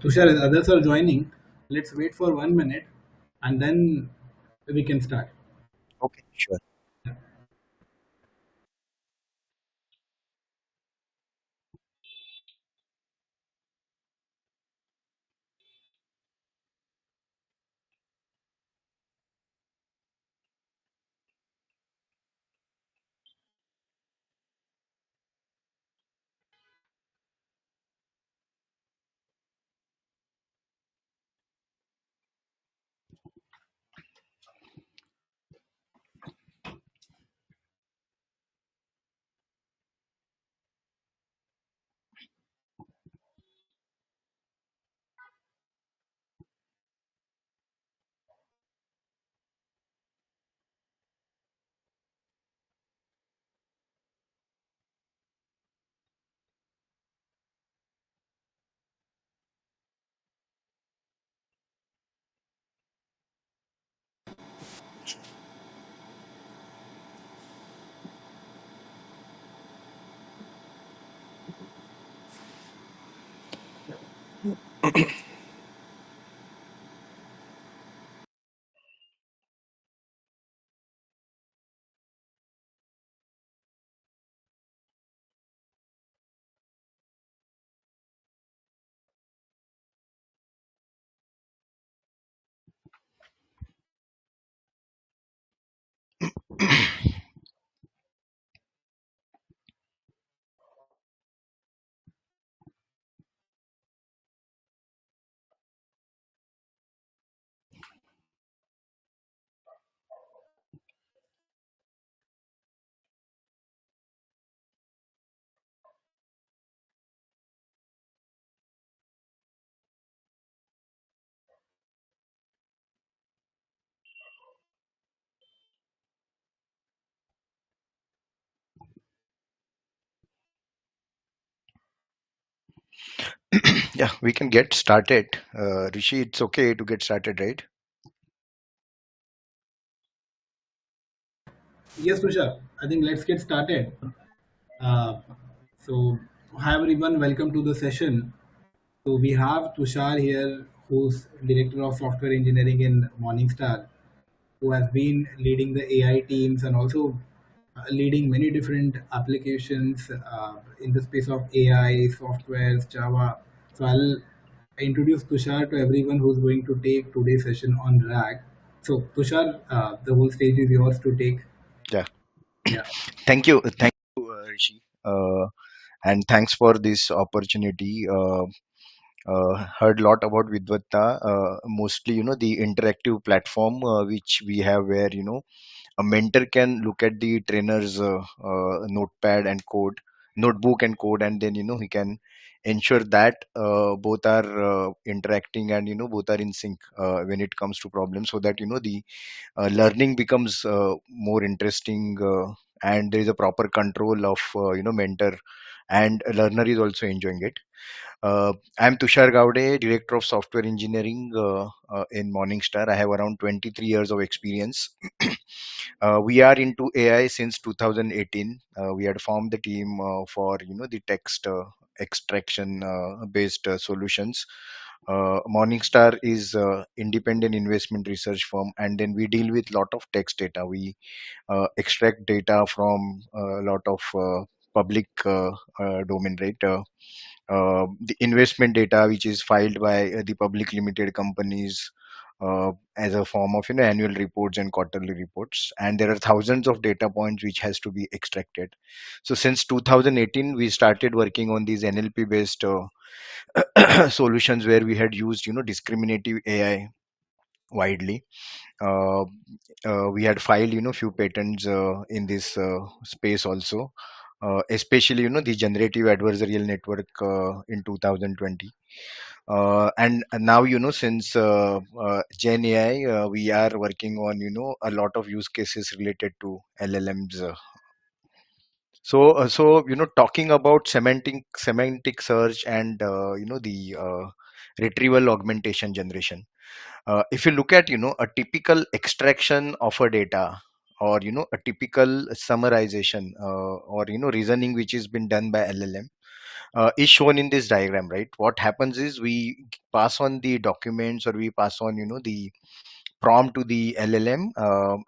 Tushar, as others are joining, let's wait for 1 minute and then we can start. Okay, sure. Yeah, we can get started. Rishi, it's okay to get started, right? Yes, Tushar, I think let's get started. Uh, so, hi everyone, welcome to the session. So, we have Tushar here, who's Director of Software Engineering in Morningstar, who has been leading the AI teams and also leading many different applications in the space of AI, softwares, Java. So I'll introduce Tushar to everyone who's going to take today's session on RAG. So Tushar, the whole stage is yours to take. Yeah. Yeah. Thank you, Rishi, and thanks for this opportunity. Heard a lot about Vidvatta, mostly the interactive platform which we have, where a mentor can look at the trainer's notepad and code notebook and code, and then he can ensure that both are interacting, and both are in sync when it comes to problems, so that the learning becomes more interesting, and there is a proper control of mentor, and a learner is also enjoying it. I'm Tushar Gowde, Director of Software Engineering in Morningstar. I have around 23 years of experience. We are into AI since 2018. We had formed the team for the text extraction based solutions. Morningstar is independent investment research firm, and then we deal with lot of text data. We extract data from a lot of public domain, right? The investment data which is filed by the public limited companies as a form of annual reports and quarterly reports, and there are thousands of data points which has to be extracted. So since 2018 we started working on these NLP based solutions, where we had used discriminative AI widely. uh, we had filed few patents in this space also, especially the generative adversarial network in 2020. And now since Gen AI, we are working on a lot of use cases related to LLMs. Talking about semantic search and the retrieval augmentation generation. If you look at a typical extraction of a data, or a typical summarization, or reasoning which has been done by LLM, is shown in this diagram, right? What happens is we pass on the documents, or we pass on, the prompt to the LLM,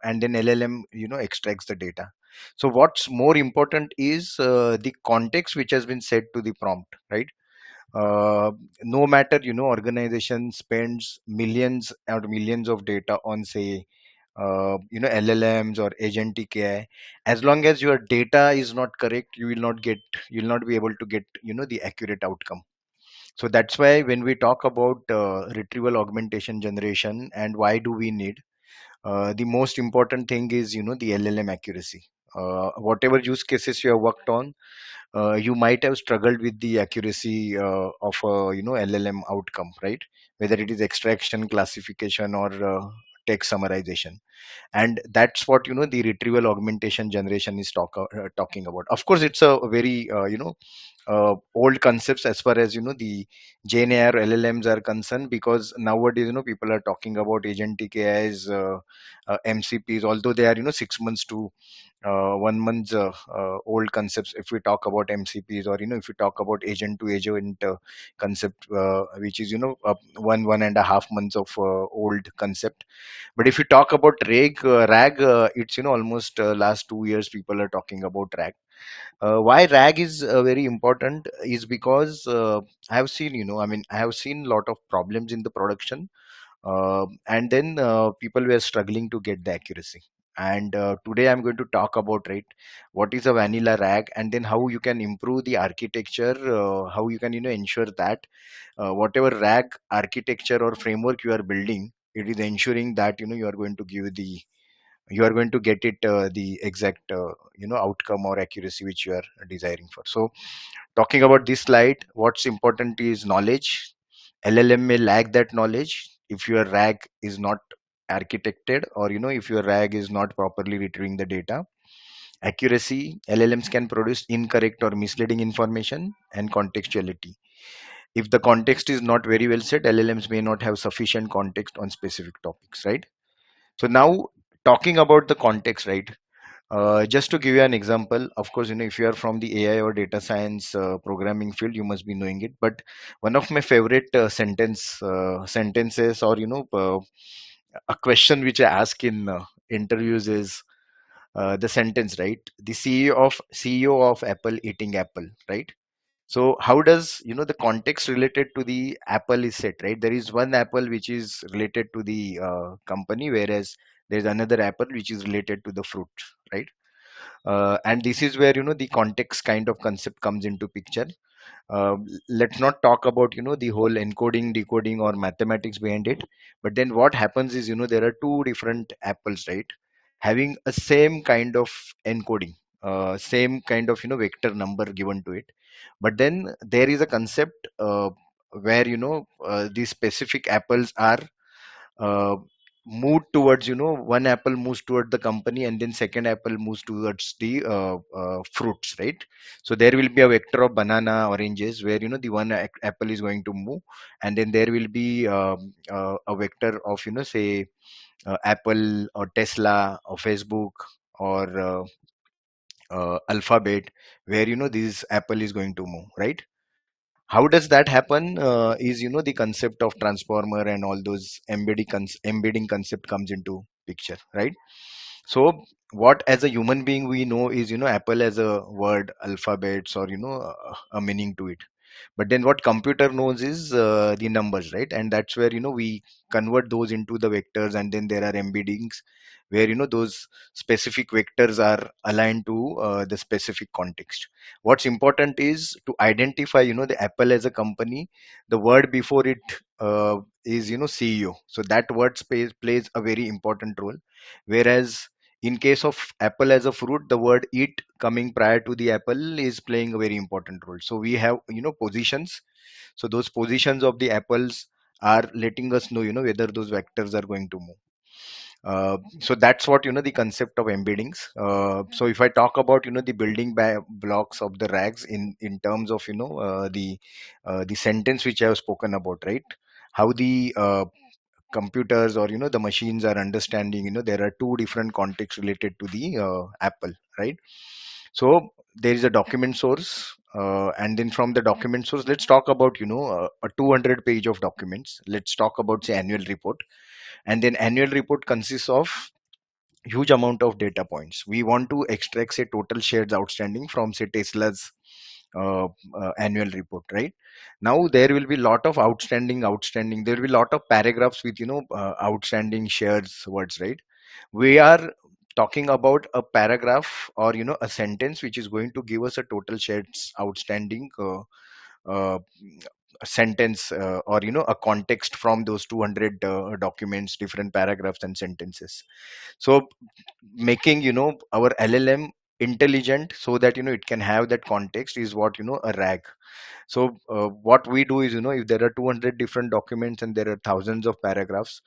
and then LLM, extracts the data. So what's more important is the context which has been set to the prompt, right? uh, no matter, organization spends millions or millions of data on, say, LLMs or agentic AI. As long as your data is not correct, you will not be able to get, the accurate outcome. So that's why when we talk about retrieval augmentation generation and why do we need, the most important thing is, the LLM accuracy. Whatever use cases you have worked on, you might have struggled with the accuracy of a, LLM outcome, right? Whether it is extraction, classification, or text summarization. And that's what, the retrieval augmentation generation is talking about. Of course, it's a very old concepts as far as, the Gen AI or LLMs are concerned, because nowadays, people are talking about agentic AIs, MCPs, although they are, 6 months to 1 month old concepts. If we talk about MCPs, or if we talk about agent to agent concept, which is, 1.5 months of old concept. But if you talk about RAG, it's, almost last 2 years people are talking about RAG. Why RAG is very important is because I have seen, I have seen a lot of problems in the production, and then people were struggling to get the accuracy. And today I'm going to talk about, right, what is a vanilla RAG, and then how you can improve the architecture, how you can, ensure that whatever RAG architecture or framework you are building, it is ensuring that, you are going to get it the exact outcome or accuracy which you are desiring for. So talking about this slide, what's important is knowledge. LLM may lack that knowledge if your RAG is not architected, or if your RAG is not properly retrieving the data. Accuracy, LLMs can produce incorrect or misleading information. And contextuality, if the context is not very well set, LLMs may not have sufficient context on specific topics, right? So now, talking about the context, right? Just to give you an example, of course, if you are from the AI or data science programming field, you must be knowing it. But one of my favorite sentences, or a question which I ask in interviews is the sentence, right? The CEO of Apple eating apple, right? So how does, the context related to the apple is set, right? There is one apple which is related to the company, whereas there is another apple which is related to the fruit, right? And this is where, the context kind of concept comes into picture. Let's not talk about, the whole encoding, decoding, or mathematics behind it. But then what happens is, there are two different apples, right, having a same kind of encoding, same kind of, vector number given to it. But then there is a concept where, these specific apples are uh, moved towards, one apple moves toward the company, and then second apple moves towards the fruits, right? So there will be a vector of banana, oranges, where, the one apple is going to move, and then there will be a vector of, say, Apple or Tesla or Facebook or Alphabet, where, this apple is going to move, right? How does that happen is, the concept of transformer and all those embedding concept comes into picture, right? So what as a human being we know is, apple as a word, alphabets, or a meaning to it. But then what computer knows is the numbers, right? And that's where, we convert those into the vectors, and then there are embeddings where, those specific vectors are aligned to the specific context. What's important is to identify, the apple as a company. The word before it is, CEO, so that word space plays a very important role. Whereas in case of apple as a fruit, the word eat coming prior to the apple is playing a very important role. So we have, positions. So those positions of the apples are letting us know, whether those vectors are going to move. So that's what, the concept of embeddings. So if I talk about, the building blocks of the rags in terms of, the sentence which I have spoken about, right? How the computers, or the machines are understanding, there are two different contexts related to the apple, right? So there is a document source, And then from the document source, let's talk about a 200 page of documents. Let's talk about, say, annual report. And then annual report consists of huge amount of data points. We want to extract, say, total shares outstanding from, say, Tesla's annual report, right? Now there will be lot of outstanding, there will be lot of paragraphs with outstanding shares words, right? We are talking about a paragraph, or a sentence which is going to give us a total shares outstanding uh, sentence, or a context from those 200 documents, different paragraphs and sentences. So making our LLM intelligent, so that it can have that context, is what a RAG. So what we do is, if there are 200 different documents and there are thousands of paragraphs,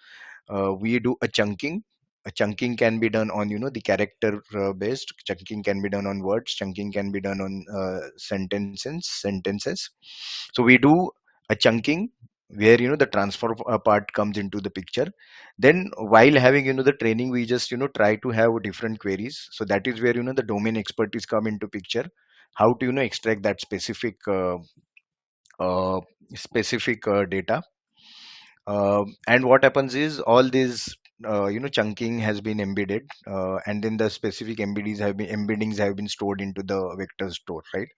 we do a chunking. A chunking can be done on the character based, chunking can be done on words, chunking can be done on sentences. So we do a chunking where the transfer part comes into the picture. Then while having the training, we just try to have different queries. So that is where the domain expertise come into picture, how to extract that uh, specific data. And what happens is, all this chunking has been embedded, and then the specific embeddings have been stored into the vector store, right?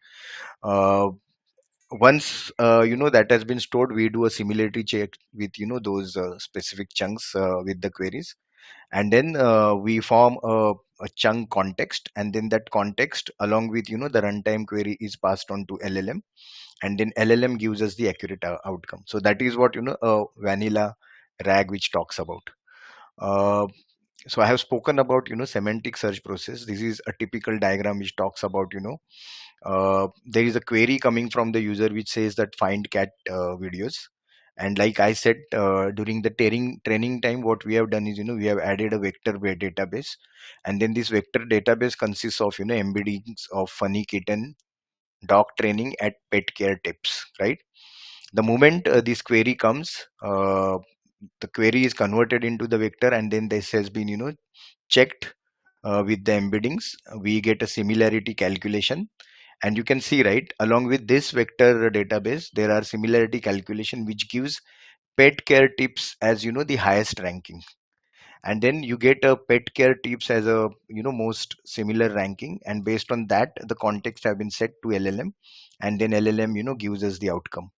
uh, Once that has been stored, we do a similarity check with those specific chunks with the queries. And then we form a chunk context, and then that context along with the runtime query is passed on to LLM, and then LLM gives us the accurate outcome. So that is what a vanilla RAG which talks about. uh, so I have spoken about semantic search process. This is a typical diagram which talks about there is a query coming from the user which says that find cat videos. And like I said, during the training time, what we have done is we have added a database. And then this vector database consists of embeddings of funny kitten, dog training, at pet care tips, right? The moment this query comes, the query is converted into the vector, and then this has been checked with the embeddings. We get a similarity calculation. And you can see, right, along with this vector database, there are similarity calculation which gives pet care tips as the highest ranking. And then you get a pet care tips as a most similar ranking, and based on that, the context have been set to LLM, and then LLM gives us the outcome.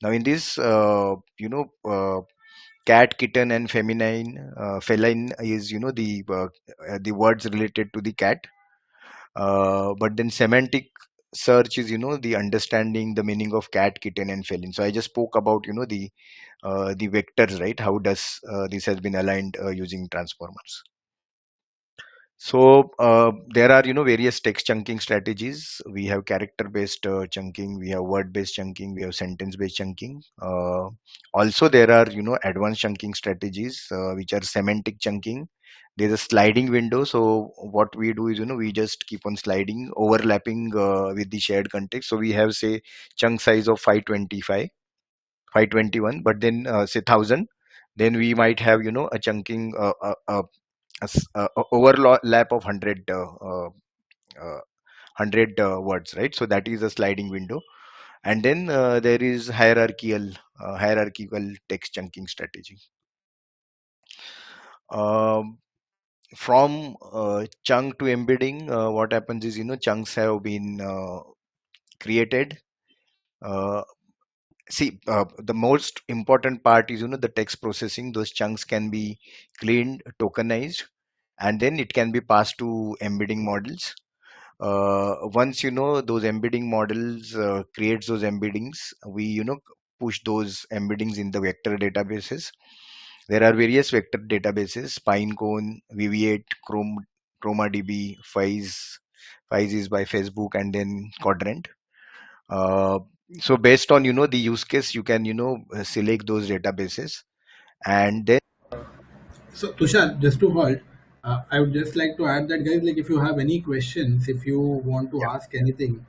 Now in this cat, kitten, and feline is the words related to the cat. But then semantic search is the understanding the meaning of cat, kitten, and feline. So I just spoke about the vectors, right? How does this has been aligned using transformers. So there are various text chunking strategies. We have character based chunking, we have word based chunking, we have sentence based chunking. Also there are advanced chunking strategies which are semantic chunking. There's a sliding window. So what we do is we just keep on sliding, overlapping with the shared context. So we have, say, chunk size of 525, 521, but then say 1000. Then we might have a chunking overlap of 100 words, right? So that is a sliding window. And then there is hierarchical text chunking strategy. um, from chunk to embedding, what happens is chunks have been created. uh, See, the most important part is the text processing. Those chunks can be cleaned, tokenized, and then it can be passed to embedding models. Once those embedding models creates those embeddings, we push those embeddings in the vector databases. There are various vector databases: Pinecone, VV8, ChromaDB, Fize is by Facebook, and then Quadrant. uh, so based on the use case, you can select those databases. And then So Tushar, just to halt, I would just like to add that, guys, like if you have any questions, if you want to yeah, ask anything,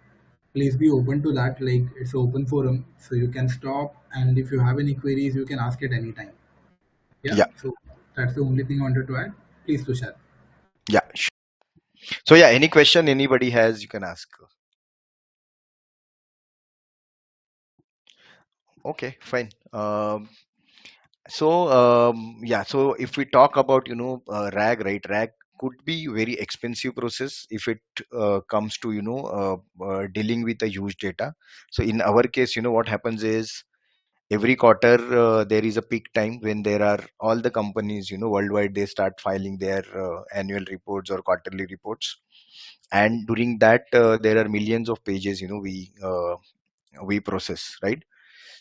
please be open to that. Like it's an open forum, so you can stop, and if you have any queries, you can ask it anytime. Yeah. yeah, So that's the only thing I wanted to add. Please, Tushar. yeah, sure. So yeah, any question anybody has, you can ask. Okay, fine. Yeah, so if we talk about RAG, right? RAG could be very expensive process if it comes to dealing with a huge data. So in our case, what happens is every quarter there is a peak time when there are all the companies worldwide, they start filing their annual reports or quarterly reports, and during that there are millions of pages we process, right?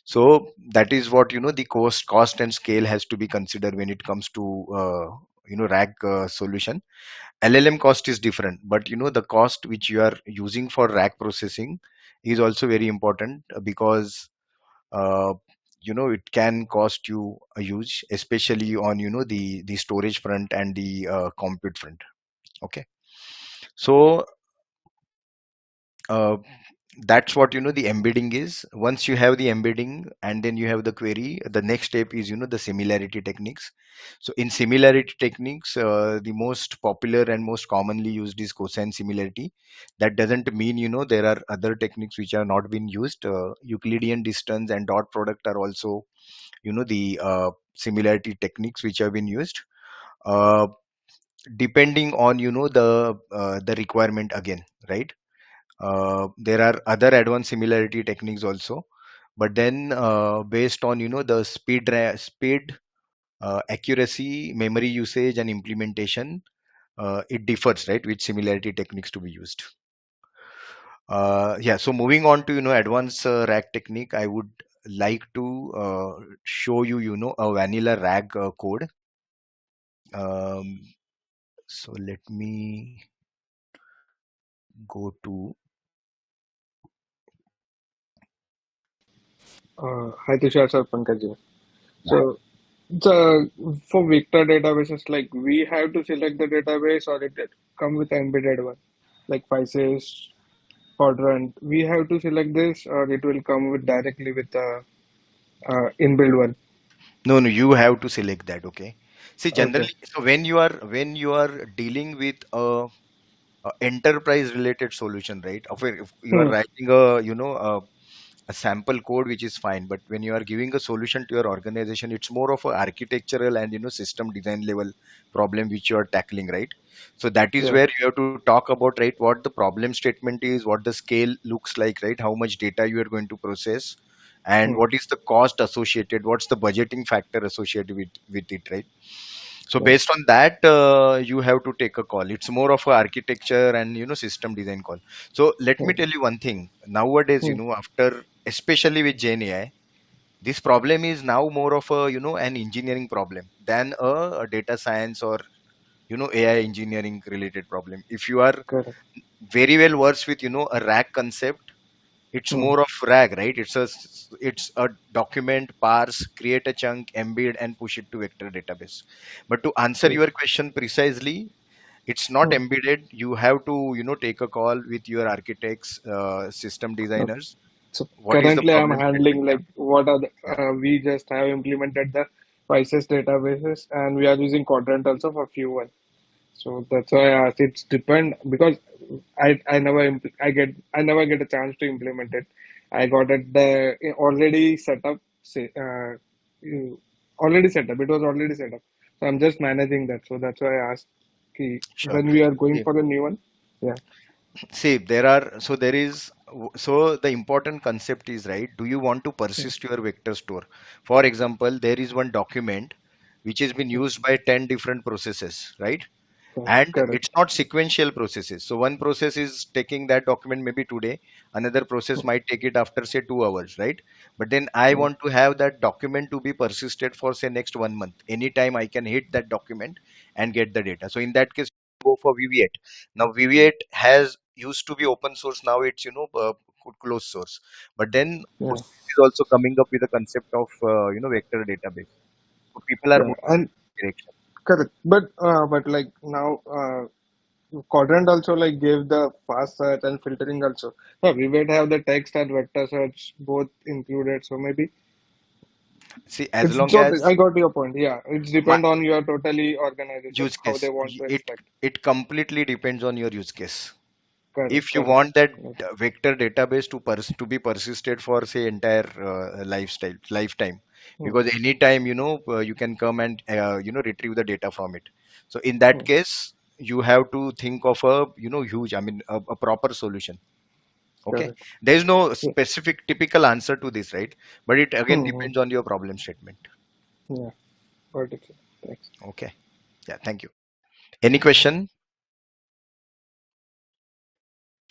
So that is what the cost and scale has to be considered when it comes to RAG solution. LLM cost is different, but the cost which you are using for RAG processing is also very important, because uh, it can cost you a huge, especially on the storage front and the compute front. Okay, so uh, that's what the embedding is. Once you have the embedding and then you have the query, the next step is the similarity techniques. So in similarity techniques, the most popular and most commonly used is cosine similarity. That doesn't mean there are other techniques which are not been used. Euclidean distance and dot product are also the similarity techniques which have been used, uh, depending on the requirement again, right? There are other advanced similarity techniques also, but then based on the speed, accuracy, memory usage and implementation, it differs, right, which similarity techniques to be used. Yeah, so moving on to advanced RAG technique, I would like to show a vanilla RAG code. um, so let me go to. Hi, Tushar sir, Pankaj here. So, the for vector databases, like we have to select the database or it come with embedded one, like Pisces, quadrant. We have to select this, or it will come with directly with the inbuilt one. No, no, you have to select that. Okay. See, Okay. generally, so when you are dealing with a enterprise related solution, right? If you are Hmm. writing a sample code, which is fine, but when you are giving a solution to your organization, it's more of a architectural and system design level problem which you are tackling, right? So that is Yeah. where you have to talk about, right, what the problem statement is, what the scale looks like, right, how much data you are going to process, and Hmm. what is the cost associated, what's the budgeting factor associated with it, right? So Yeah. based on that, you have to take a call. It's more of a architecture and system design call. So let me Yeah. tell you one thing. Nowadays, Hmm. after, especially with Gen AI, this problem is now more of a an engineering problem than a data science or AI engineering related problem. If you are Correct. very well versed with a RAG concept, it's Hmm. more of RAG, right? It's a document, parse, create a chunk, embed, and push it to vector database. But to answer Yes. your question precisely, it's not Hmm. embedded. You have to take a call with your architects, system No. designers. So What is the currently, I'm problem statement? handling Yeah, like what are the, yeah, we just have implemented the Pisces databases, and we are using quadrant also for few one. So that's why I asked. It's depend because I never get a chance to implement it. I got it the already set up. Already set up. It was already set up. So I'm just managing that. So that's why I asked. Ki, sure. when we are going See, for the new one, yeah, See, so the important concept is, right, do you want to yeah, persist your vector store? For example, there is one document which has been yeah, used by 10 different processes, right? yeah, And correct. it's not sequential processes. So one process is taking that document maybe today, another process might take it after say 2 hours, right? But then I Yeah, want to have that document to be persisted for say next 1 month. Anytime I can hit that document and get the data. So in that case, go for VV8. Now VV8 has used to be open source. Now it's closed source. But then yeah, Postgres is also coming up with a concept of vector database. So people are yeah, moving and in that direction. correct. But like now, quadrant also like gave the fast search and filtering also. Yeah, we would have the text and vector search both included. So maybe See, as it's long so. as I got your point. Yeah, it's my depend on your totally organization use how case, they want to it extract. it completely depends on your use case. Correct, if you correct. want that Yes. vector database to be persisted for say entire lifetime, Hmm, because anytime you can come and retrieve the data from it. So in that hmm, case you have to think of a huge, I mean a proper solution. Okay, correct. there is no Yeah. specific typical answer to this, right? But it again Hmm, hmm. depends on your problem statement. Yeah. Got it, sir. Thanks. Okay, yeah, thank you. Any question?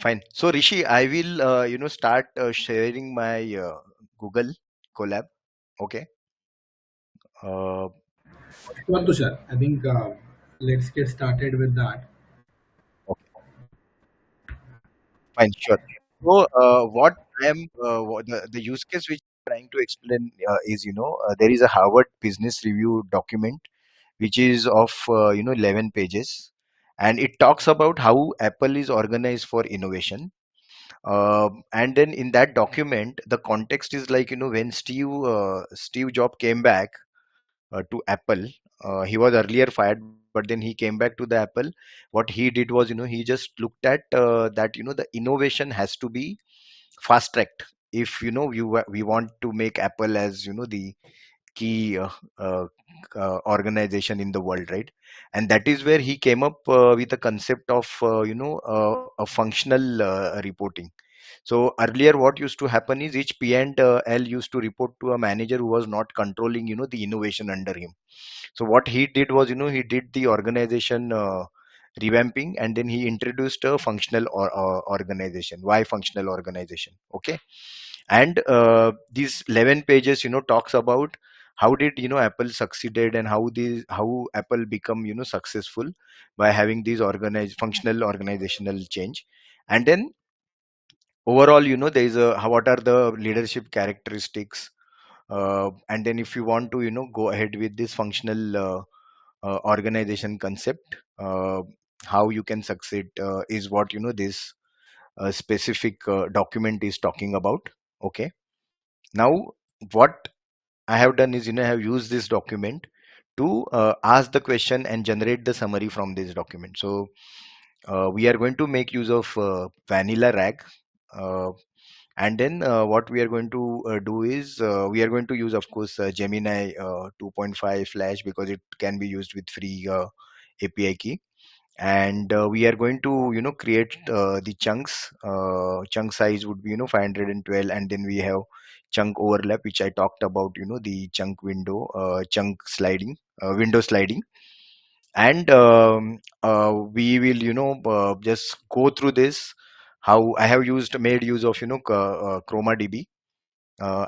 Fine. So Rishi, I will start sharing my Google Colab. Okay. Uh, Sure, Tushar. I think let's get started with that. okay. Fine. Sure. So what I am the use case which I'm trying to explain is there is a Harvard Business Review document which is of 11 pages, and it talks about how Apple is organized for innovation. And then in that document, the context is like when Steve Jobs came back to Apple. He was earlier fired, but then he came back to the Apple. What he did was, he just looked at that, the innovation has to be fast tracked. If we want to make Apple as the key uh, organization in the world, right? And that is where he came up with a concept of a functional reporting. So earlier, what used to happen is each P and L used to report to a manager who was not controlling, the innovation under him. So what he did was, he did the organization revamping, and then he introduced a functional organization. Why functional organization? Okay, and these 11 pages, talks about how did Apple succeeded, and how Apple become successful by having these organized functional organizational change. And then overall, there is a what are the leadership characteristics, and then if you want to go ahead with this functional organization concept, how you can succeed is what this specific document is talking about. Okay, now what I have done is I have used this document to ask the question and generate the summary from this document. So we are going to make use of vanilla rag, uh, and then what we are going to do is we are going to use, of course, Gemini 2.5 Flash, because it can be used with free API key. And we are going to create the chunks. Chunk size would be 512, and then we have chunk overlap, which I talked about, the chunk chunk sliding, window sliding. And we will just go through this, how I have made use of chroma db,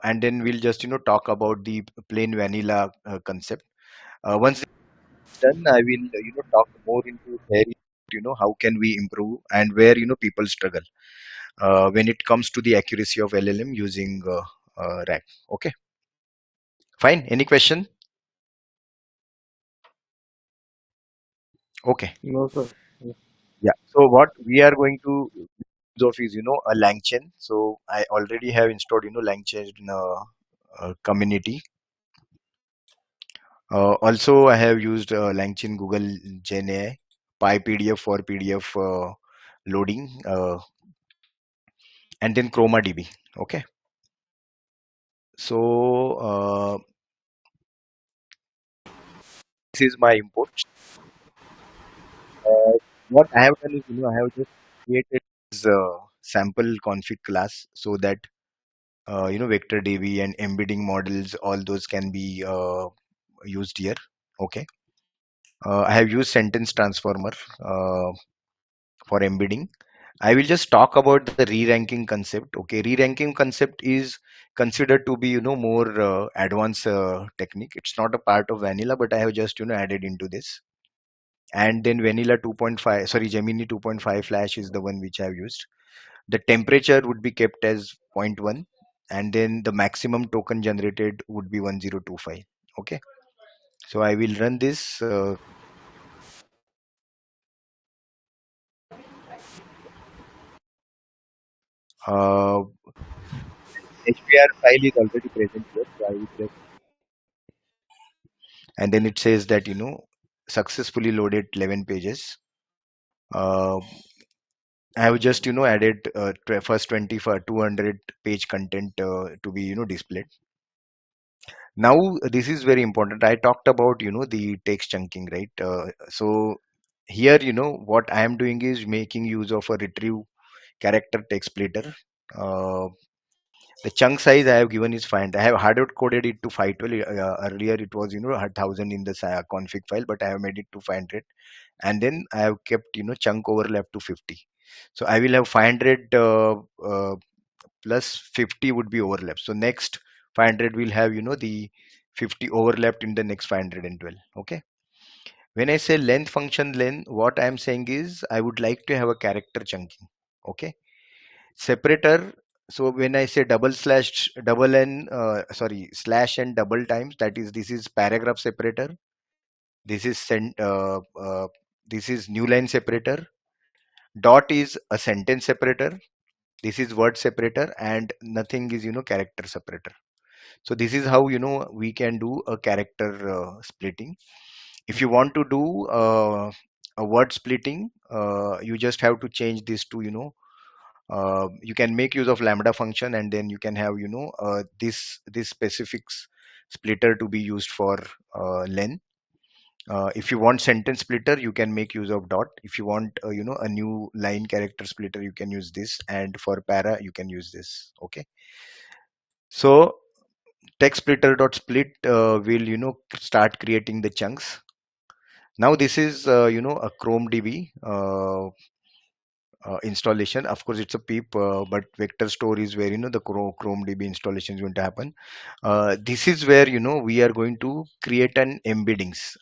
and then we'll just talk about the plain vanilla concept. Once it's done, I will talk more into where how can we improve, and where people struggle when it comes to the accuracy of LLM using RAG. Okay, fine. Any question? Okay, No, sir. Yeah. yeah. So what we are going to use of is a LangChain. So I already have installed LangChain community. Also, I have used LangChain Google Gen AI, PyPDF for PDF loading, and then Chroma DB. Okay, so this is my import. What I have done is, I have just created this sample config class, so that vector DB and embedding models, all those can be used here. Okay, I have used sentence transformer for embedding. I will just talk about the re-ranking concept. Okay, re-ranking concept is considered to be more advanced technique. It's not a part of vanilla, but I have just added into this. And then vanilla 2.5, sorry, Gemini 2.5 Flash is the one which I have used. The temperature would be kept as zero point 0.1, and then the maximum token generated would be 1025. Okay, so I will run this. Uh, HBR file is already present here, so I will just, and then it says that successfully loaded 11 pages. Uh, I have just added first 20 for 200 page content to be displayed. Now this is very important. I talked about the text chunking, right? So here what I am doing is making use of a retrieve character text splitter. Uh, the chunk size I have given is 500. I have hard coded it to 512. Earlier it was 1000 in the config file, but I have made it to 500, and then I have kept chunk overlap to 50. So I will have 500 plus 50 would be overlap. So next 500 will have the 50 overlapped in the next 512. Okay. When I say length function length, what I am saying is I would like to have a character chunking. Okay. Separator. So when I say double slash double n, sorry, slash and double times, that is this is paragraph separator. This is this is new line separator. Dot is a sentence separator. This is word separator, and nothing is character separator. So this is how we can do a character splitting. If you want to do a word splitting, you just have to change this to you can make use of lambda function, and then you can have this specifics splitter to be used for len. If you want sentence splitter, you can make use of dot. If you want a new line character splitter, you can use this, and for para you can use this. Okay. So text splitter dot split will start creating the chunks. Now this is a chrome db installation. Of course it's a pip, but vector store is where the chrome db installation is going to happen. This is where we are going to create an embeddings.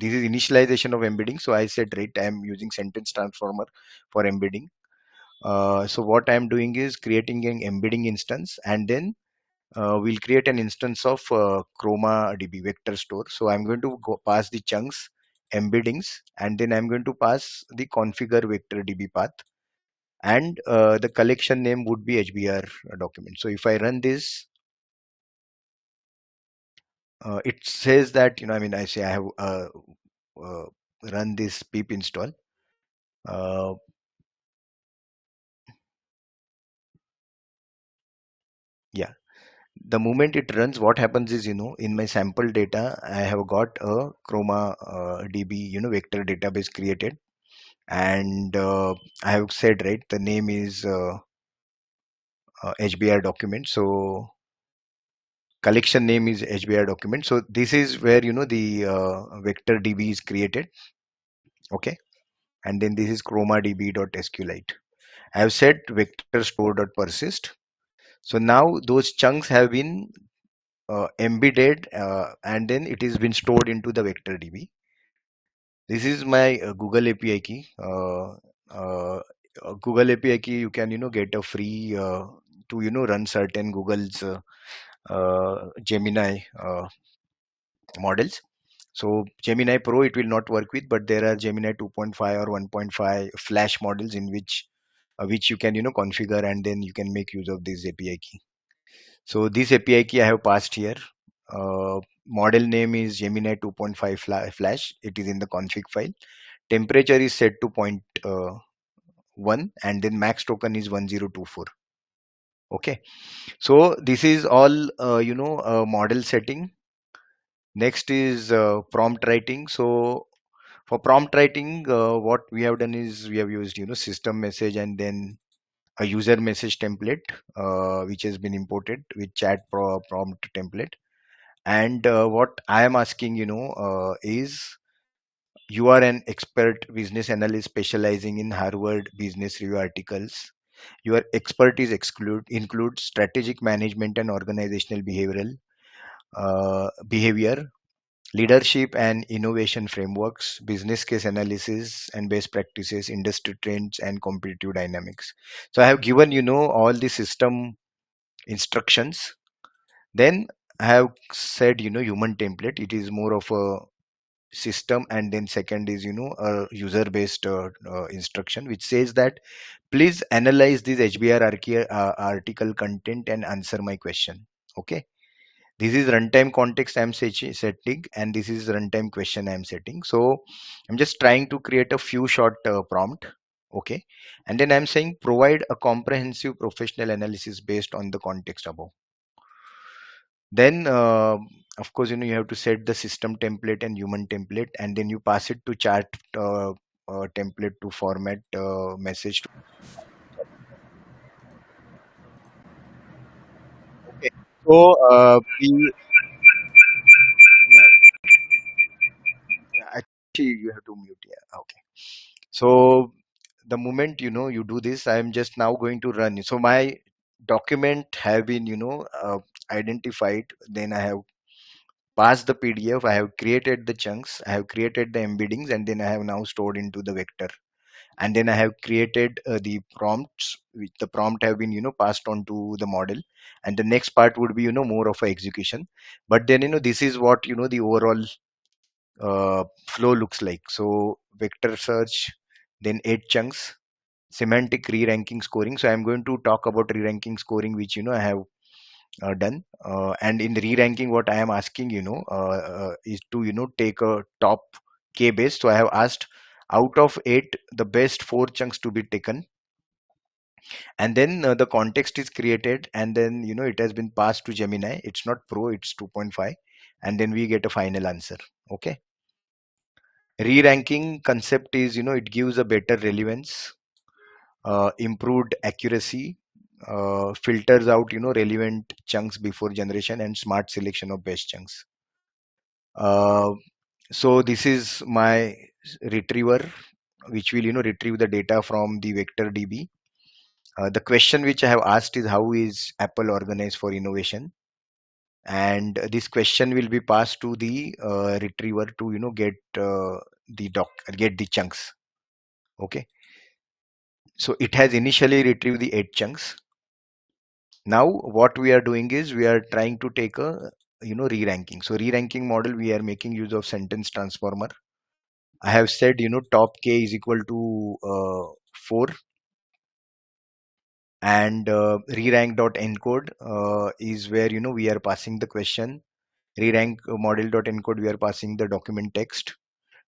This is initialization of embedding. So I said, right, I am using sentence transformer for embedding. So what I am doing is creating an embedding instance, and then we'll create an instance of chroma db vector store. So I'm going to go pass the chunks embeddings, and then I'm going to pass the configure vector db path, and the collection name would be HBR document. So if I run this, it says that I mean, I say I have uh, run this pip install. Uh, yeah, the moment it runs, what happens is in my sample data, I have got a Chroma DB vector database created, and I have said, right, the name is HBR document. So collection name is HBR document. So this is where the vector DB is created. Okay, and then this is chroma db.sqlite. I have set vector store.persist. So now those chunks have been embedded, and then it has been stored into the vector db. This is my Google API key. Uh, Google API key, you can get a free to run certain Google's Gemini models. So Gemini Pro it will not work with, but there are Gemini 2.5 or 1.5 Flash models in which you can configure, and then you can make use of this API key. So this API key I have passed here. Model name is Gemini 2.5 Flash. It is in the config file. Temperature is set to 0.1, and then max token is 1024. Okay. So this is all model setting. Next is prompt writing. So for prompt writing, what we have done is we have used system message, and then a user message template which has been imported with chat prompt template. And what I am asking is, you are an expert business analyst specializing in Harvard Business Review articles. Your expertise includes strategic management and organizational behavior, leadership and innovation frameworks, business case analysis and best practices, industry trends, and competitive dynamics. So I have given all the system instructions. Then I have said human template. It is more of a system, and then second is a user based instruction which says that please analyze this HBR article content and answer my question. Okay. This is runtime context I'm setting, and this is runtime question I'm setting. So I'm just trying to create a few short prompt. Okay. And then I'm saying provide a comprehensive professional analysis based on the context above. Then, of course, you have to set the system template and human template, and then you pass it to chart template to format message. Okay. So, yeah, actually, you have to mute. Yeah. Okay. So, the moment you do this, I am just now going to run. So, my document have been identified. Then I have passed the PDF. I have created the chunks. I have created the embeddings, and then I have now stored into the vector. And then I have created the prompts, which the prompt have been passed on to the model. And the next part would be more of a execution. But then this is what the overall flow looks like. So vector search, then 8 chunks, semantic re-ranking scoring. So I'm going to talk about re-ranking scoring, which I have done. And in the re-ranking, what I am asking is to take a top k base. So I have asked out of 8 the best 4 chunks to be taken, and then the context is created, and then it has been passed to Gemini. It's not Pro, it's 2.5, and then we get a final answer. Okay. Re-ranking concept is it gives a better relevance, improved accuracy, filters out relevant chunks before generation, and smart selection of best chunks. uh, so this is my retriever, which will retrieve the data from the vector DB. The question which I have asked is, how is Apple organized for innovation? And this question will be passed to the retriever to get get the chunks. Okay. So it has initially retrieved the 8 chunks. Now what we are doing is we are trying to take a re-ranking. So re-ranking model, we are making use of sentence transformer. I have said top k is equal to 4, and re-rank dot encode is where we are passing the question. Re-rank model dot encode, we are passing the document text.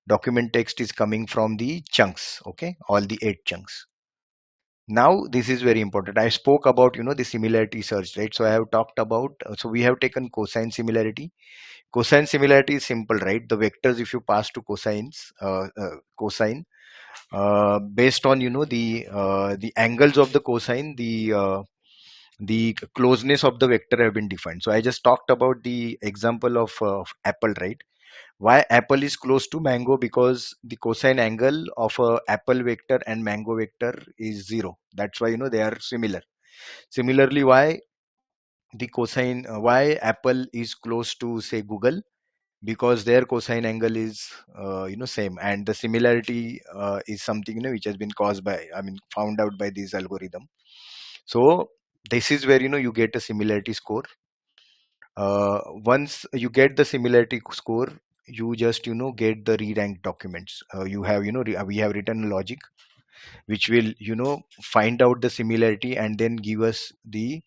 Document text is coming from the chunks. Okay, all the 8 chunks. Now this is very important. I spoke about the similarity search, right? So I have talked about, so we have taken cosine similarity. Cosine similarity is simple, right? The vectors, if you pass to cosine, based on the angles of the cosine, the closeness of the vector have been defined. So I just talked about the example of apple, right? Why apple is close to mango? Because the cosine angle of a apple vector and mango vector is 0. That's why they are similar. Similarly, why apple is close to, say, Google? Because their cosine angle is same, and the similarity is something which has been caused by, I mean, found out by this algorithm. So this is where you get a similarity score. Once you get the similarity score, you just get the re-rank documents. You have we have written logic which will find out the similarity and then give us the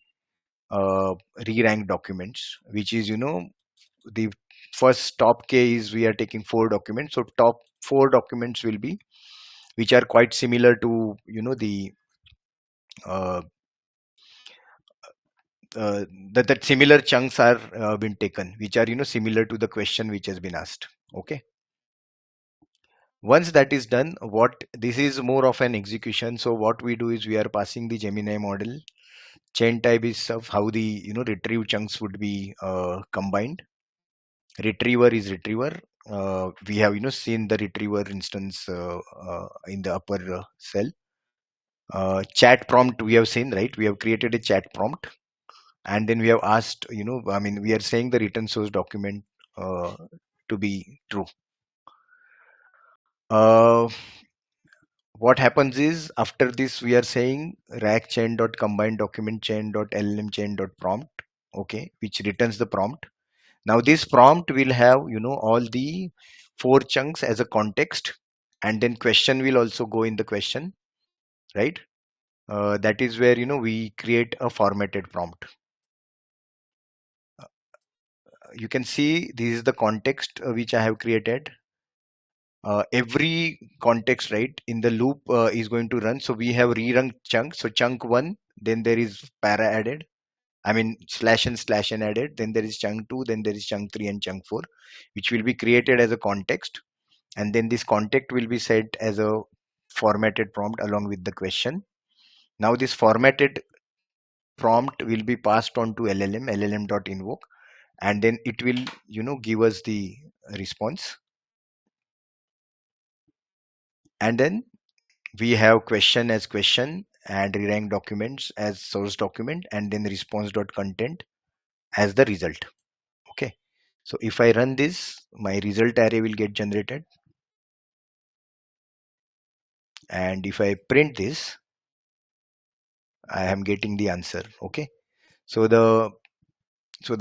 uh, re-rank documents, which is the first top k is we are taking 4 documents. So top 4 documents will be, which are quite similar to the uh, that similar chunks are been taken, which are similar to the question which has been asked. Okay. Once that is done, what this is more of an execution. So what we do is we are passing the Gemini model. Chain type is of how the retrieve chunks would be combined. Retriever is retriever. We have seen the retriever instance in the upper cell. Chat prompt we have seen, right? We have created a chat prompt, and then we have asked, I mean, we are saying the return source document to be true. uh, what happens is, after this we are saying rack chain dot combine document chain dot llm chain dot prompt. Okay, which returns the prompt. Now this prompt will have all the 4 chunks as a context, and then question will also go in the question, right? That is where we create a formatted prompt. You can see this is the context which I have created. every context, right, in the loop is going to run. So we have rerun chunks. So chunk one, then there is para added. I mean slash and added. Then there is chunk two, then there is chunk three and chunk four, which will be created as a context. And then this context will be set as a formatted prompt along with the question. Now this formatted prompt will be passed on to llm.invoke, and then it will give us the response. And then we have question as question and rerank documents as source document, and then response.content as the result. Okay, so if I run this, my result array will get generated, and if I print this, I am getting the answer. Okay, so the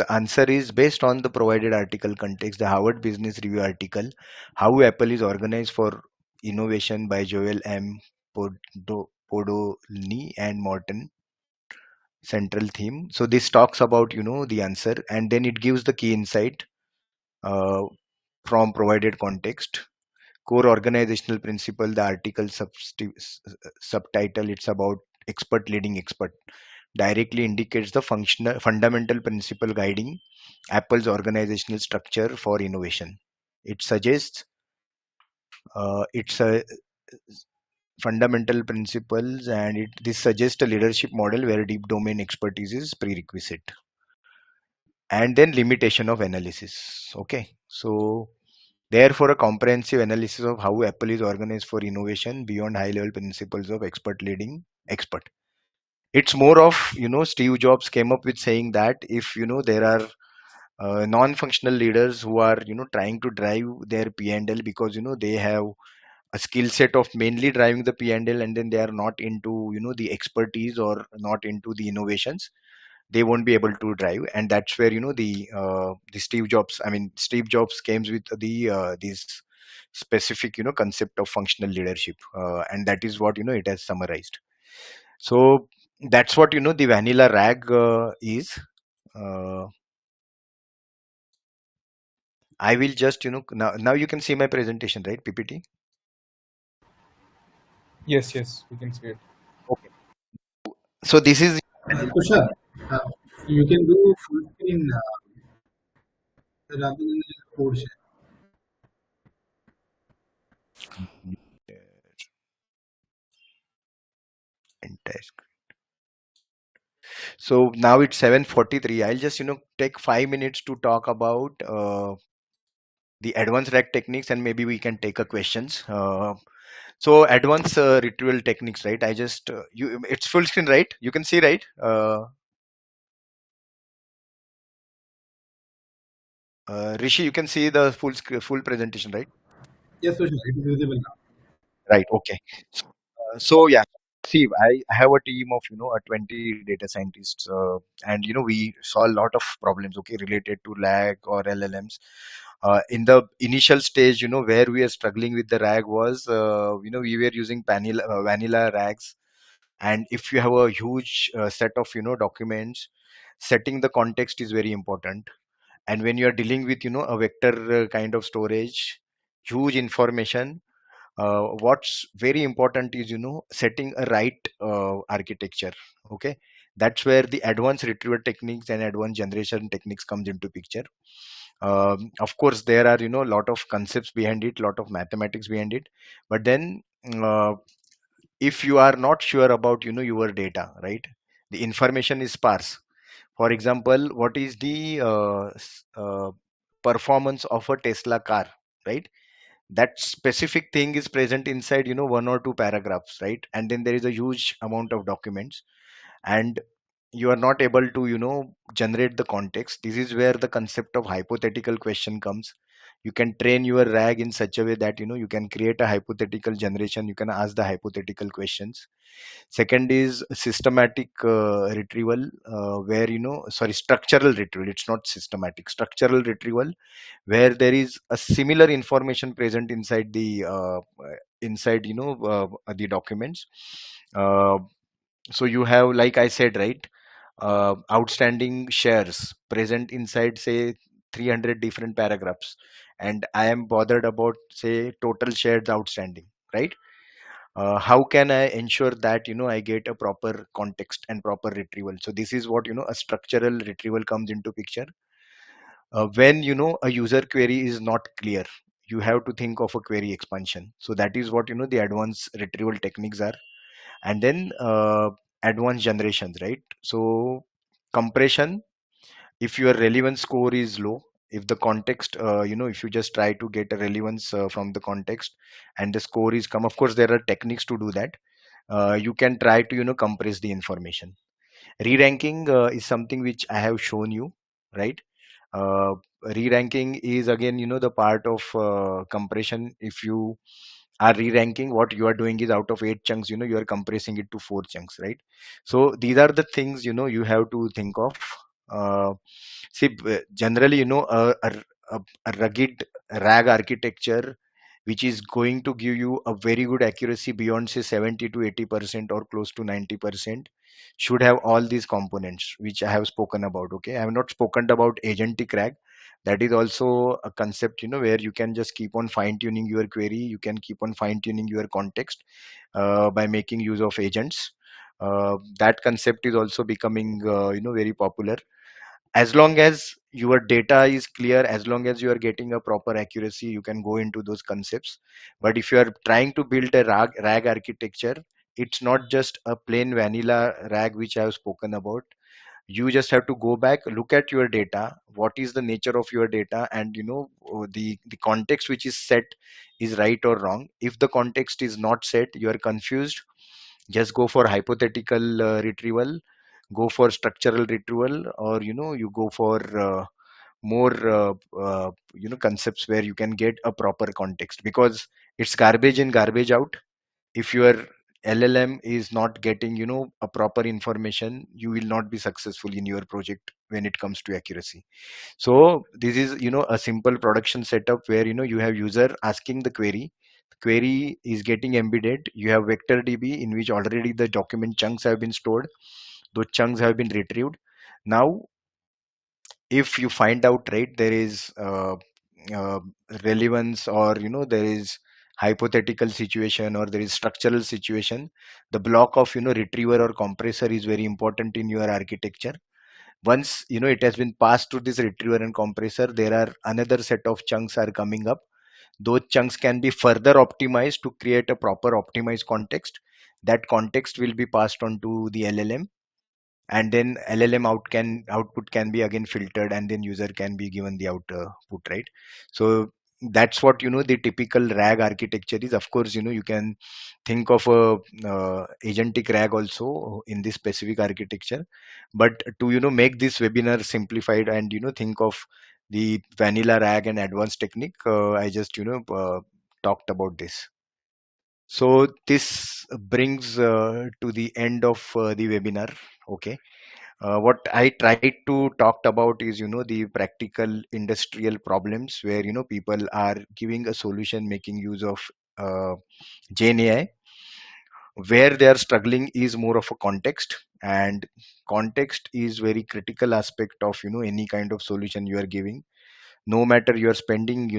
answer is based on the provided article context, the Harvard Business Review article, How Apple is Organized for Innovation by Joel M. Podolny and Morton. Central theme. So this talks about the answer, and then it gives the key insight uh, from provided context. Core organizational principle. The article subtitle. It's about expert leading expert. Directly indicates the functional fundamental principle guiding Apple's organizational structure for innovation. It suggests it's a fundamental principles, and this suggests a leadership model where deep domain expertise is prerequisite. And then limitation of analysis. Okay, so therefore a comprehensive analysis of how Apple is organized for innovation beyond high level principles of expert leading expert. It's more of Steve Jobs came up with saying that if there are non-functional leaders who are trying to drive their P&L because they have a skill set of mainly driving the P&L, and then they are not into the expertise or not into the innovations, they won't be able to drive. And that's where the Steve Jobs came with the this specific concept of functional leadership, and that is what it has summarized. So that's what the vanilla rag is. uh, I will just now you can see my presentation, right? PPT. Yes, yes, we can see it. Okay, so this is Tushar, uh, you can do full screen rather than code share. entire. So now it's 7:43. I'll just take 5 minutes to talk about the advanced rack techniques, and maybe we can take a questions. So advanced retrieval techniques, right? I just you it's full screen, right? You can see, right? Rishi, you can see the full presentation, right? Yes, Tushar, it is visible now. Right. Okay. So yeah, see, I have a team of 20 data scientists, and we saw a lot of problems, okay, related to lag or LLMs. In the initial stage, where we are struggling with the RAG was, we were using vanilla RAGs, and if you have a huge set of documents, setting the context is very important. And when you are dealing with a vector kind of storage, huge information, what's very important is setting a right architecture. Okay, that's where the advanced retrieval techniques and advanced generation techniques comes into picture. Of course there are a lot of concepts behind it, lot of mathematics behind it, but then uh, if you are not sure about your data, right, the information is sparse. For example, what is the performance of a Tesla car, right? That specific thing is present inside one or two paragraphs, right? And then there is a huge amount of documents, and you are not able to generate the context. This is where the concept of hypothetical question comes. You can train your RAG in such a way that you can create a hypothetical generation, you can ask the hypothetical questions. Second is systematic retrieval, where sorry, structural retrieval. It's not systematic, structural retrieval, where there is a similar information present inside inside the documents. uh, so you have, like I said, right, outstanding shares present inside say 300 different paragraphs, and I am bothered about, say, total shares outstanding, right? How can I ensure that I get a proper context and proper retrieval? So this is what a structural retrieval comes into picture. When a user query is not clear, you have to think of a query expansion. So that is what the advanced retrieval techniques are. And then advanced generations, right? So compression, if your relevance score is low, if the context, if you just try to get a relevance from the context and the score is come, of course there are techniques to do that. You can try to compress the information. Re-ranking is something which I have shown you, right? uh, Re-ranking is again the part of compression. If you are re-ranking, what you are doing is, out of 8 chunks, you are compressing it to 4 chunks, right? So these are the things you have to think of. uh, See, generally, a rugged RAG architecture, which is going to give you a very good accuracy beyond, say, 70 to 80% or close to 90%, should have all these components which I have spoken about. Okay, I have not spoken about agentic RAG. That is also a concept, where you can just keep on fine tuning your query. You can keep on fine tuning your context by making use of agents. That concept is also becoming, very popular. As long as your data is clear, as long as you are getting a proper accuracy, you can go into those concepts. But if you are trying to build a RAG architecture, it's not just a plain vanilla RAG which I have spoken about. You just have to go back, look at your data, what is the nature of your data, and the context which is set is right or wrong. If the context is not set, you are confused, just go for hypothetical retrieval, go for structural retrieval, or you go for more concepts where you can get a proper context, because it's garbage in, garbage out. If your LLM is not getting a proper information, you will not be successful in your project when it comes to accuracy. So this is a simple production setup where you have user asking the query. The query is getting embedded. You have vector DB in which already the document chunks have been stored. Those chunks have been retrieved. Now if you find out, right, there is uh, relevance, or there is hypothetical situation, or there is structural situation, the block of retriever or compressor is very important in your architecture. Once it has been passed to this retriever and compressor, there are another set of chunks are coming up. Those chunks can be further optimized to create a proper optimized context. That context will be passed on to the LLM, and then LLM output can be again filtered, and then user can be given the output, right? So that's what the typical RAG architecture is. Of course, you can think of a agentic RAG also in this specific architecture, but to make this webinar simplified and think of the vanilla RAG and advanced technique, I just talked about this. So this brings to the end of the webinar. Okay, what I tried to talk about is the practical industrial problems where people are giving a solution making use of Gen AI. Where they are struggling is more of a context, and context is very critical aspect of any kind of solution you are giving. No matter you are spending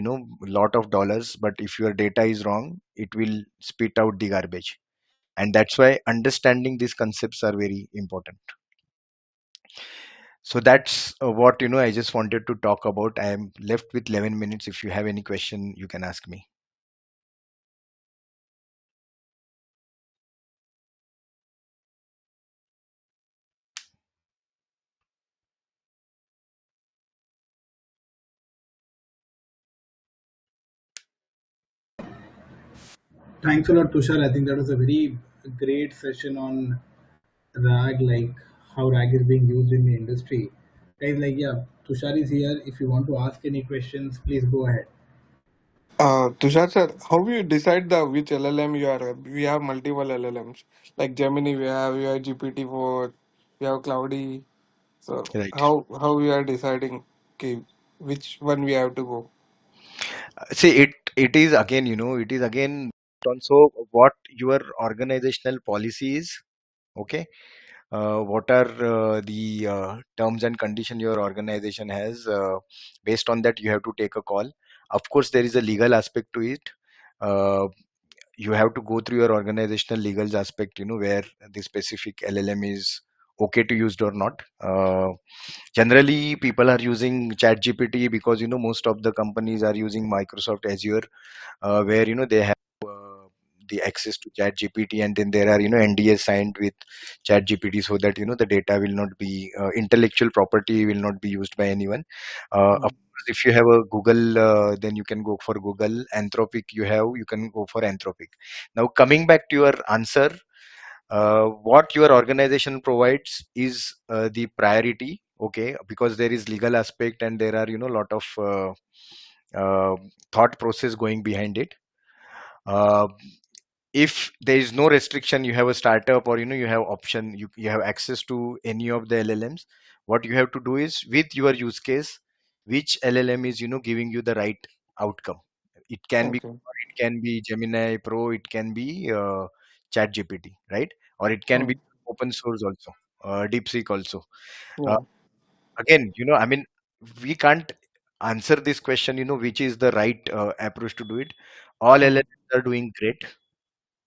lot of dollars, but if your data is wrong, it will spit out the garbage. And that's why understanding these concepts are very important. So that's what I just wanted to talk about. I am left with 11 minutes. If you have any question, you can ask me. Thanks a lot, Tushar. I think that was a very great session on RAG, like how RAG is being used in the industry. Guys, like, yeah, Tushar is here. If you want to ask any questions, please go ahead. Tushar sir, how you decide the which LLM you are? We have multiple LLMs like Gemini. We have GPT-4. We have Cloudy. So Right. how we are deciding, okay, which one we have to go? See, it is again, it is again on, so what your organizational policy is. Okay. What are the terms and condition your organization has? Based on that, you have to take a call. Of course, there is a legal aspect to it. uh, you have to go through your organizational legals aspect, where the specific LLM is okay to use or not. Generally, people are using chat gpt because most of the companies are using Microsoft Azure, where they have the access to chat gpt, and then there are NDA signed with chat gpt, so that the data will not be intellectual property will not be used by anyone. Of Mm. course, if you have a Google, then you can go for Google. Anthropic, you can go for Anthropic. Now, coming back to your answer, what your organization provides is the priority, okay, because there is legal aspect and there are lot of uh, thought process going behind it. uh, if there is no restriction, you have a startup, or you have option, you have access to any of the LLMs. What you have to do is, with your use case, which LLM is giving you the right outcome. It can be, Okay. it can be Gemini Pro, it can be Chat GPT, right? Or it can be Mm. open source also, DeepSeek also. uh, Yeah. Again, I mean, we can't answer this question, which is the right approach to do it. All Mm. LLMs are doing great.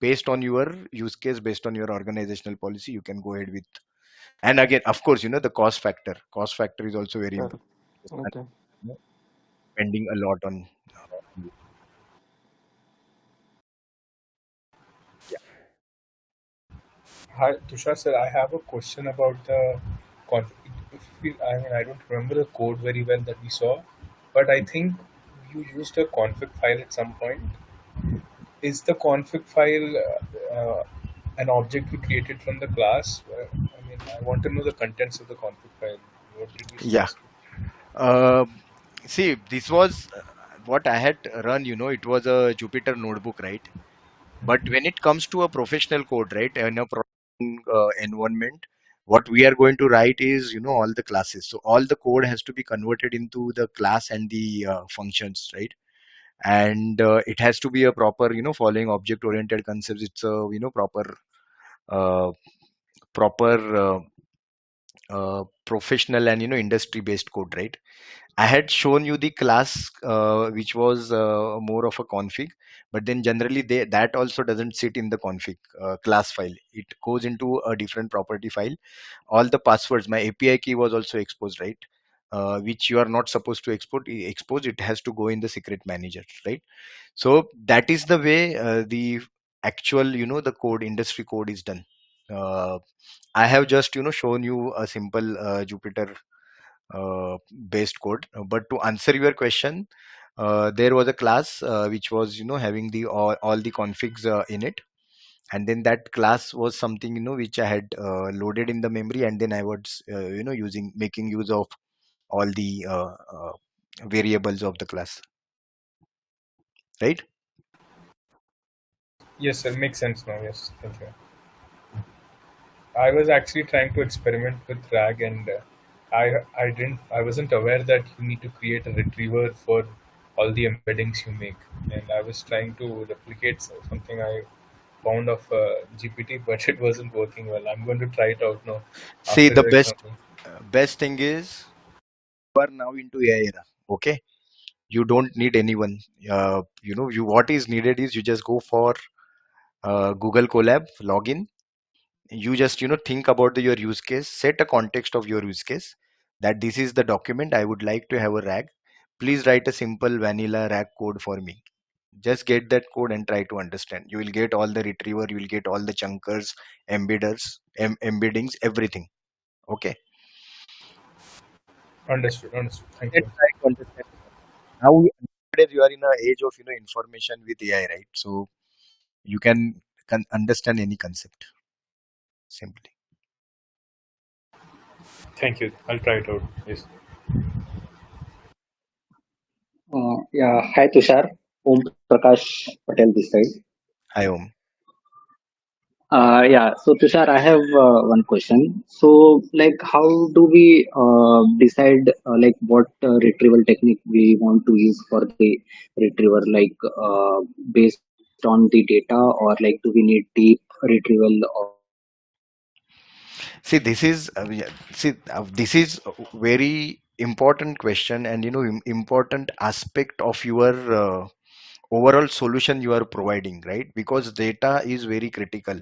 Based on your use case, based on your organizational policy, you can go ahead with. And again, of course, the cost factor is also very Correct. important. It's not, Okay. you know, spending a lot on you. Yeah. Hi, Tushar sir. I have a question about the config. If I mean, I don't remember the code very well that we saw, but I think you used a config file at some point. Is the config file an object we created from the class? I mean, I want to know the contents of the config file. What did we Yeah. specify? uh, See, this was what I had run, it was a Jupyter notebook, right? But when it comes to a professional code, right, in a production environment, what we are going to write is, all the classes. So all the code has to be converted into the class and the functions, right? And it has to be a proper, following object oriented concepts. It's a, uh, proper professional and industry based code, right? I had shown you the class, which was more of a config, but then generally that also doesn't sit in the config class file. It goes into a different property file. All the passwords, my API key was also exposed, right? Which you are not supposed to expose. It has to go in the secret manager, right? So that is the way the actual, the code, industry code is done. Uh, I have just shown you a simple Jupyter based code. But to answer your question, there was a class which was having the all the configs in it, and then that class was something which I had loaded in the memory, and then I was using making use of all the variables of the class, right? Yes, sir. Makes sense now. Yes, thank you. I was actually trying to experiment with RAG, and I wasn't aware that you need to create a retriever for all the embeddings you make. And I was trying to replicate something I found of GPT, but it wasn't working well. I'm going to try it out now See, after the hearing best from you. best thing is, you are now into AI era. Okay, you don't need anyone. You what is needed is, you just go for Google Colab, login. You just think about your use case, set a context of your use case, that this is the document I would like to have a RAG. Please write a simple vanilla RAG code for me. Just get that code and try to understand. You will get all the retriever, you will get all the chunkers, embeddings, everything. Okay. Understood. Understood. Thank Let's you. try to understand. Now, nowadays you are in an age of information with AI, right? So you can understand any concept simply. Thank you. I'll try it out. Yes. Yeah, hi Tushar, Om Prakash Patel this side. Hi, Om. Yeah, so Tushar, I have one question. So, like, how do we decide like what retrieval technique we want to use for the retriever? Like, based on the data, or like, do we need deep retrieval, or See, this is yeah, see this is very important question, and important aspect of your overall solution you are providing, right? Because data is very critical.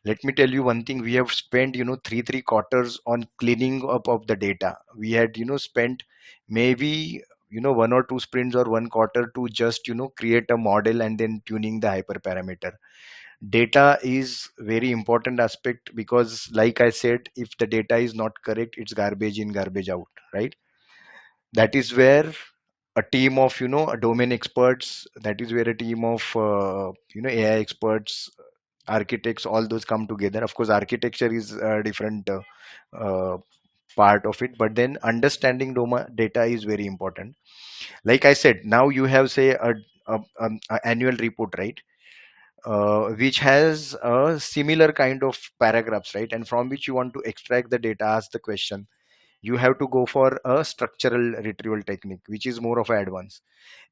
Let me tell you one thing. We have spent three quarters on cleaning up of the data. We had spent maybe 1 or 2 sprints or 1 quarter to just create a model and then tuning the hyperparameter. Data is very important aspect, because like I said, if the data is not correct, it's garbage in, garbage out, right? That is where a team of domain experts, that is where a team of AI experts, architects, all those come together. Of course, architecture is a different uh, part of it, but then understanding data is very important. Like I said, now you have, say, a annual report, right? Which has a similar kind of paragraphs, right? And from which you want to extract the data, ask the question. You have to go for a structural retrieval technique, which is more of advanced.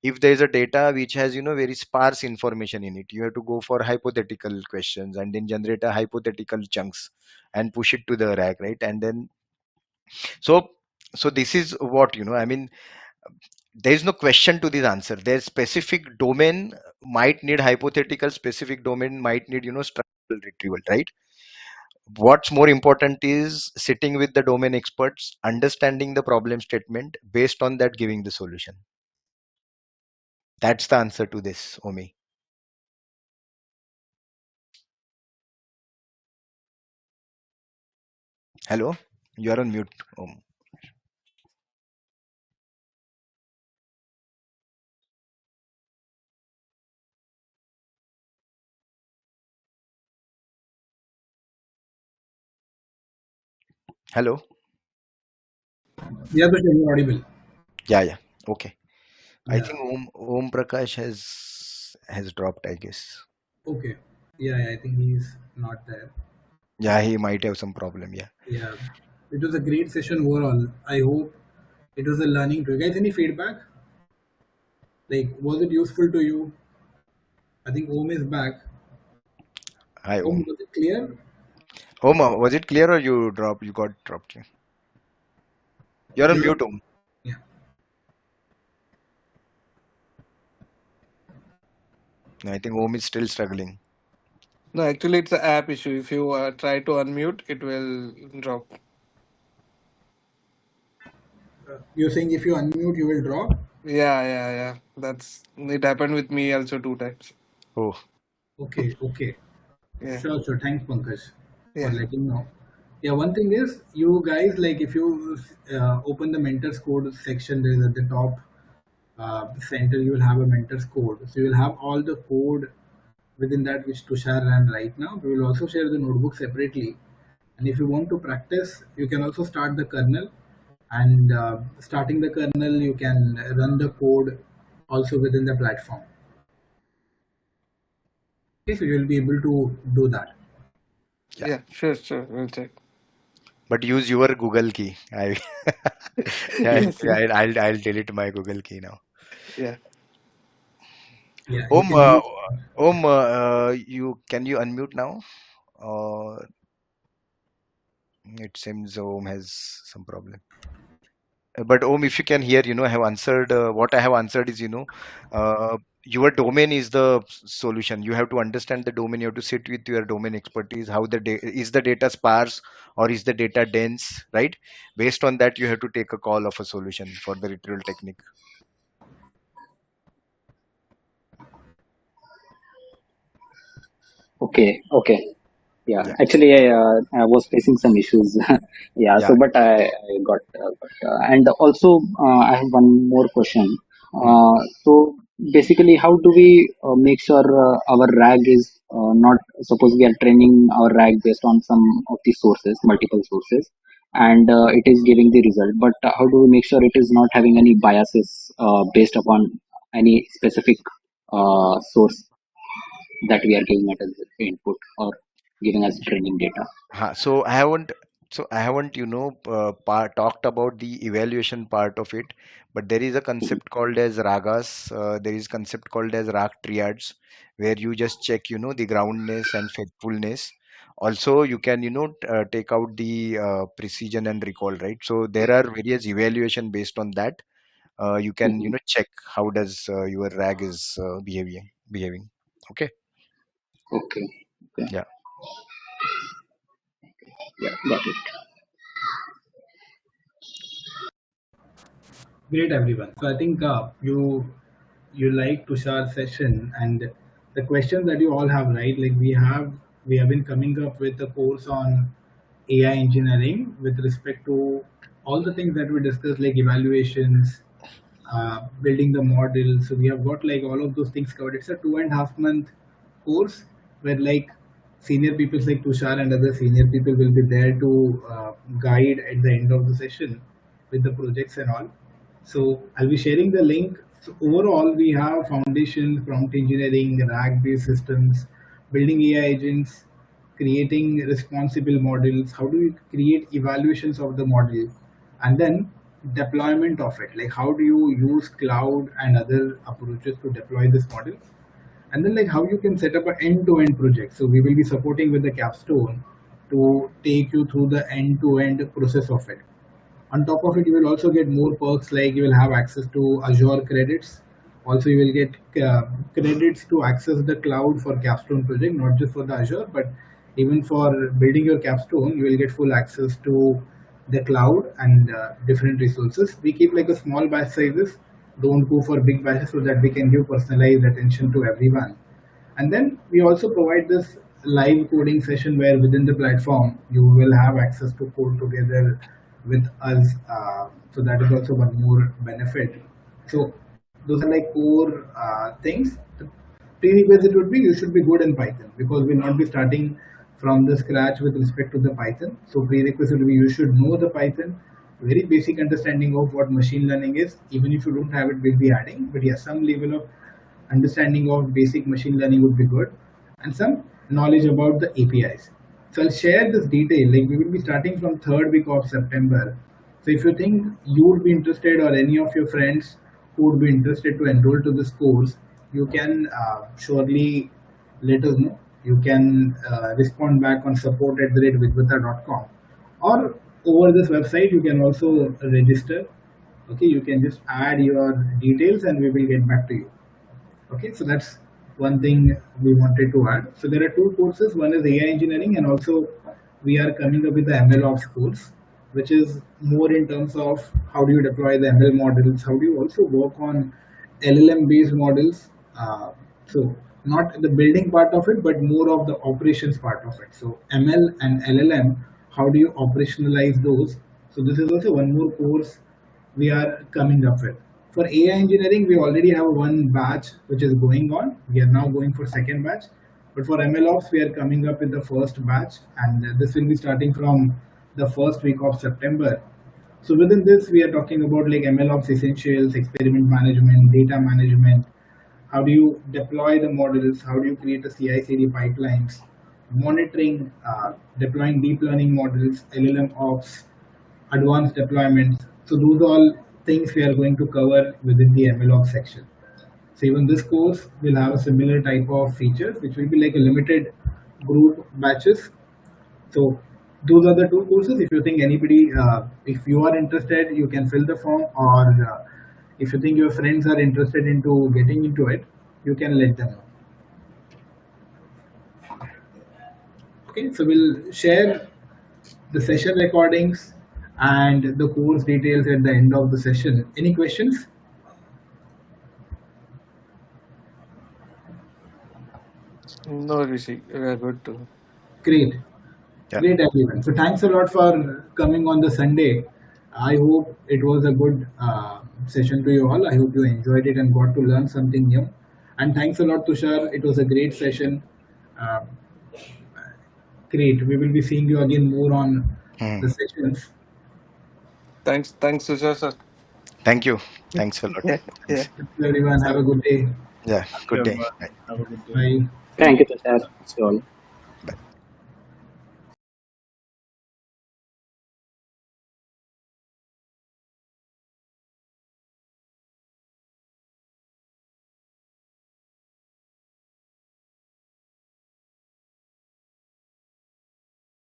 If there is a data which has very sparse information in it, you have to go for hypothetical questions and then generate a hypothetical chunks and push it to the rack, right? And then, so this is what, I mean, there is no question to this answer. There's specific domain might need hypothetical, specific domain might need structural retrieval, right? What's more important is sitting with the domain experts, understanding the problem statement, based on that giving the solution. That's the answer to this, Omi. Hello, you are on mute. Hello. Yeah, but you're audible. Yeah, yeah. Okay. I Yeah. think Om Prakash has dropped, I guess. Okay. Yeah, yeah, I think he's not there. Yeah, he might have some problem. Yeah. Yeah. It was a great session overall. I hope it was a learning to you guys. Any feedback? Like, was it useful to you? I think Om is back. Hi, Om, Om. was it clear? Om, was it clear or you dropped? You got dropped. You're on Yeah. mute, Om. Yeah. I think Om is still struggling. No, actually, it's an app issue. If you try to unmute, it will drop. You're saying if you unmute, you will drop? Yeah, yeah, yeah. That's it happened with me also 2 times. Oh, Okay, okay. Yeah, Sure, sure. Thanks, Pankaj, for yeah, letting know. Yeah, one thing is, you guys, like, if you open the mentors code section, there is at the top center, you will have a mentors code. So you will have all the code within that which Tushar ran right now. We will also share the notebook separately. And if you want to practice, you can also start the kernel. And starting the kernel, you can run the code also within the platform. Okay, so you will be able to do that. yeah. yeah. Sure, sure. We'll check. But use your Google key. Yeah, Yes, yes. I'll delete my Google key now. Yeah. Yeah, you Om, can use. Om, you unmute now? Uh, it seems Om has some problem. But Om, if you can hear, I have answered. What I have answered is, your domain is the solution. You have to understand the domain. You have to sit with your domain expertise. How is the data sparse or is the data dense, right? Based on that, you have to take a call of a solution for the retrieval technique. Okay, okay. Yeah, Yeah, actually, I was facing some issues. Yeah, yeah. so but I got, and also I have one more question. Hmm. So basically, how do we make sure our RAG is not, suppose we are training our RAG based on some of the sources, multiple sources, and it is giving the result, but how do we make sure it is not having any biases based upon any specific source that we are giving it as input or giving as training data? So I haven't, talked about the evaluation part of it, but there is a concept called as ragas. There is concept called as rag triads, where you just check, the groundness and faithfulness. Also, you can take out the precision and recall, right? So there are various evaluation based on that. You can Mhm. check how does your RAG is behaving. Okay. Okay. Okay. Yeah. Yeah, got it. Great, everyone. So I think you like Tushar's session and the questions that you all have, right? Like we have been coming up with a course on AI engineering with respect to all the things that we discussed, like evaluations, building the model. So we have got like all of those things covered. It's a 2.5 month course where like senior people like Tushar and other senior people will be there to guide at the end of the session with the projects and all. So I'll be sharing the link. So overall, we have foundation, prompt engineering, RAG-based systems, building AI agents, creating responsible models. How do you create evaluations of the model, and then deployment of it? Like how do you use cloud and other approaches to deploy this model? And then like how you can set up an end-to-end project. So we will be supporting with the capstone to take you through the end-to-end process of it. On top of it, you will also get more perks like you will have access to Azure credits. Also, you will get credits to access the cloud for Capstone project, not just for the Azure, but even for building your Capstone, you will get full access to the cloud and different resources. We keep like a small batch sizes. Don't go for big batches so that we can give personalized attention to everyone. And then we also provide this live coding session where within the platform you will have access to code together with us. So that is also one more benefit. So those are like core things. The prerequisite would be you should be good in Python because we'll not be starting from the scratch with respect to the Python. So prerequisite would be you should know the Python, very basic understanding of what machine learning is. Even if you don't have it, we'll be adding. But yeah, some level of understanding of basic machine learning would be good, and some knowledge about the APIs. So I'll share this detail. Like we will be starting from third week of September. So if you think you would be interested or any of your friends who would be interested to enroll to this course, you can surely let us know. You can respond back on support@vidvita.com or over this website. You can also register. Okay, you can just add your details and we will get back to you. Okay, so that's one thing we wanted to add. So there are two courses. One is AI engineering, and also we are coming up with the ML ops course, which is more in terms of how do you deploy the ML models, how do you also work on LLM based models. So not the building part of it, but more of the operations part of it. So ML and LLM, how do you operationalize those? So this is also one more course we are coming up with. For AI engineering, we already have one batch which is going on. We are now going for second batch. But for ML Ops, we are coming up with the first batch, and this will be starting from the first week of September. So within this, we are talking about like ML Ops essentials, experiment management, data management. How do you deploy the models? How do you create a CI/CD pipelines? Monitoring, deploying deep learning models, LLM ops, advanced deployments. So those are all things we are going to cover within the MLOps section. So even this course will have a similar type of features, which will be like a limited group batches. So those are the two courses. If you think anybody, if you are interested, you can fill the form, or if you think your friends are interested into getting into it, you can let them know. Okay, so we'll share the session recordings and the course details at the end of the session. Any questions? No, Rishi, we are good to. Great. Yeah. Great, everyone. So thanks a lot for coming on the Sunday. I hope it was a good session to you all. I hope you enjoyed it and got to learn something new. And thanks a lot, Tushar. It was a great session. Uh, Great. We will be seeing you again more on Hmm. the sessions. Thanks, Tushar sir. Thank you. Thanks a lot. Yeah, yeah. Thanks. Thank you, everyone. Have Have a good day. Yeah. Thank you, Good day. everyone. Bye. Have a good day. Bye. Thank you, Tushar. See you all.